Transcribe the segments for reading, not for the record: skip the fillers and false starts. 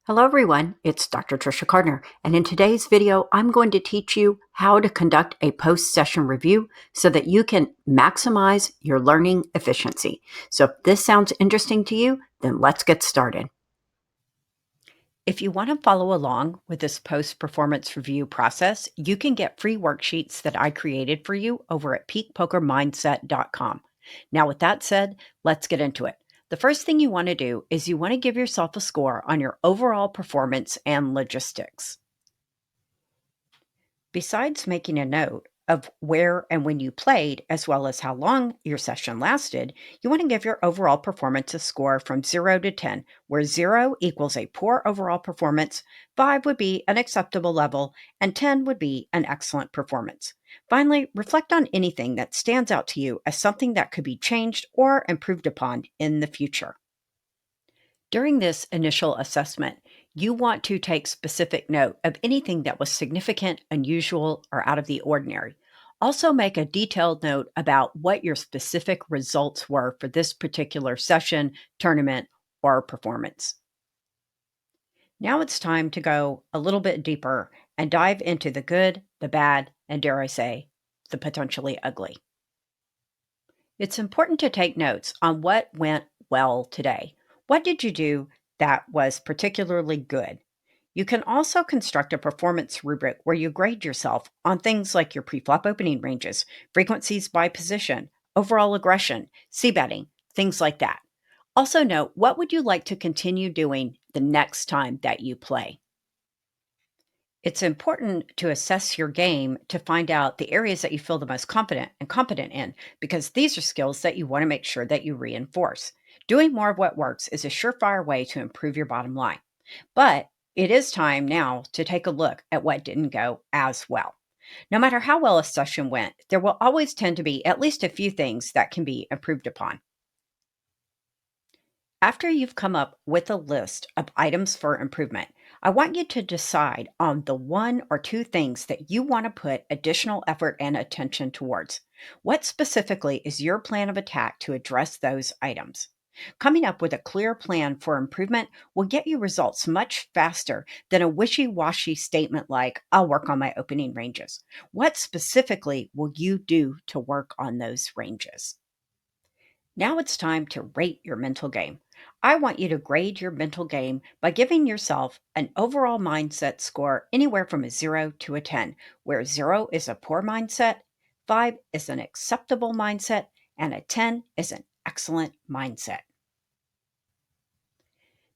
Hello everyone, it's Dr. Trisha Cardner, and in today's video, I'm going to teach you how to conduct a post-session review so that you can maximize your learning efficiency. So if this sounds interesting to you, then let's get started. If you want to follow along with this post-performance review process, you can get free worksheets that I created for you over at peakpokermindset.com. Now, with that said, let's get into it. The first thing you want to do is you want to give yourself a score on your overall performance and logistics. Besides making a note of where and when you played, as well as how long your session lasted, you want to give your overall performance a score from 0 to 10, where 0 equals a poor overall performance, 5 would be an acceptable level, and 10 would be an excellent performance. Finally, reflect on anything that stands out to you as something that could be changed or improved upon in the future. During this initial assessment, you want to take specific note of anything that was significant, unusual, or out of the ordinary. Also, make a detailed note about what your specific results were for this particular session, tournament, or performance. Now it's time to go a little bit deeper and dive into the good, the bad, and dare I say, the potentially ugly. It's important to take notes on what went well today. What did you do that was particularly good? You can also construct a performance rubric where you grade yourself on things like your preflop opening ranges, frequencies by position, overall aggression, c-betting, things like that. Also note, what would you like to continue doing the next time that you play? It's important to assess your game to find out the areas that you feel the most confident and competent in, because these are skills that you want to make sure that you reinforce. Doing more of what works is a surefire way to improve your bottom line. But it is time now to take a look at what didn't go as well. No matter how well a session went, there will always tend to be at least a few things that can be improved upon. After you've come up with a list of items for improvement, I want you to decide on the one or two things that you want to put additional effort and attention towards. What specifically is your plan of attack to address those items? Coming up with a clear plan for improvement will get you results much faster than a wishy washy statement like, I'll work on my opening ranges. What specifically will you do to work on those ranges? Now it's time to rate your mental game. I want you to grade your mental game by giving yourself an overall mindset score anywhere from a 0 to a 10, where 0 is a poor mindset, 5 is an acceptable mindset, and a 10 is an excellent mindset.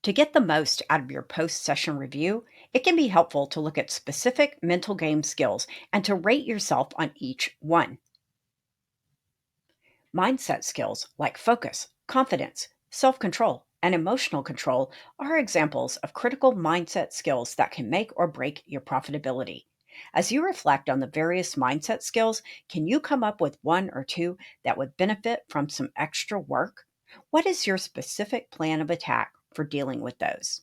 To get the most out of your post session review, it can be helpful to look at specific mental game skills and to rate yourself on each one. Mindset skills like focus, confidence, self control, and emotional control are examples of critical mindset skills that can make or break your profitability. As you reflect on the various mindset skills, can you come up with one or two that would benefit from some extra work? What is your specific plan of attack for dealing with those?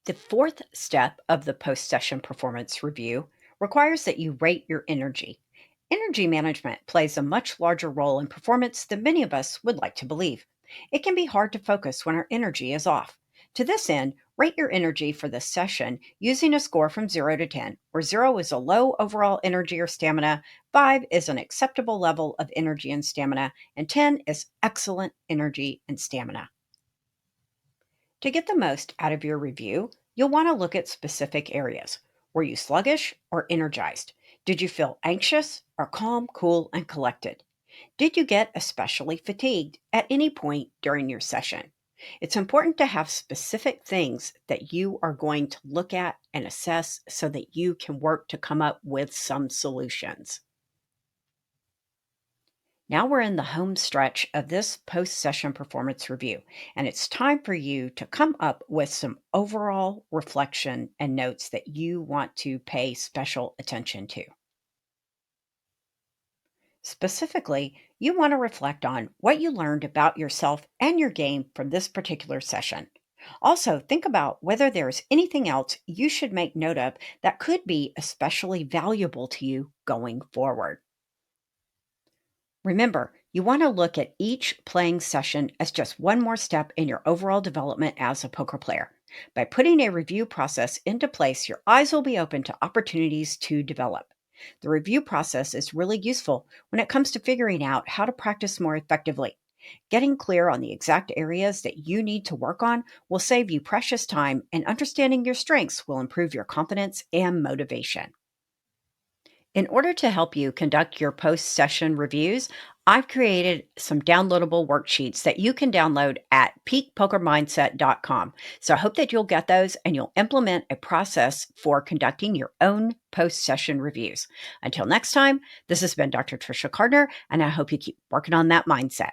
The fourth step of the post session performance review requires that you rate your energy. Energy management plays a much larger role in performance than many of us would like to believe. It can be hard to focus when our energy is off. To this end, rate your energy for the session using a score from 0 to 10, where 0 is a low overall energy or stamina, 5 is an acceptable level of energy and stamina, and 10 is excellent energy and stamina. To get the most out of your review, you'll want to look at specific areas. Were you sluggish or energized? Did you feel anxious or calm, cool, and collected? Did you get especially fatigued at any point during your session? It's important to have specific things that you are going to look at and assess so that you can work to come up with some solutions. Now we're in the home stretch of this post session performance review, and it's time for you to come up with some overall reflection and notes that you want to pay special attention to. Specifically, you want to reflect on what you learned about yourself and your game from this particular session. Also, think about whether there's anything else you should make note of that could be especially valuable to you going forward. Remember, You want to look at each playing session as just one more step in your overall development as a poker player. By putting a review process into place, your eyes will be open to opportunities to develop. The review process is really useful when it comes to figuring out how to practice more effectively. Getting clear on the exact areas that you need to work on will save you precious time, and understanding your strengths will improve your confidence and motivation. In order to help you conduct your post session reviews, I've created some downloadable worksheets that you can download at peakpokermindset.com. So I hope that you'll get those and you'll implement a process for conducting your own post session reviews. Until next time, this has been Dr. Tricia Cardner, and I hope you keep working on that mindset.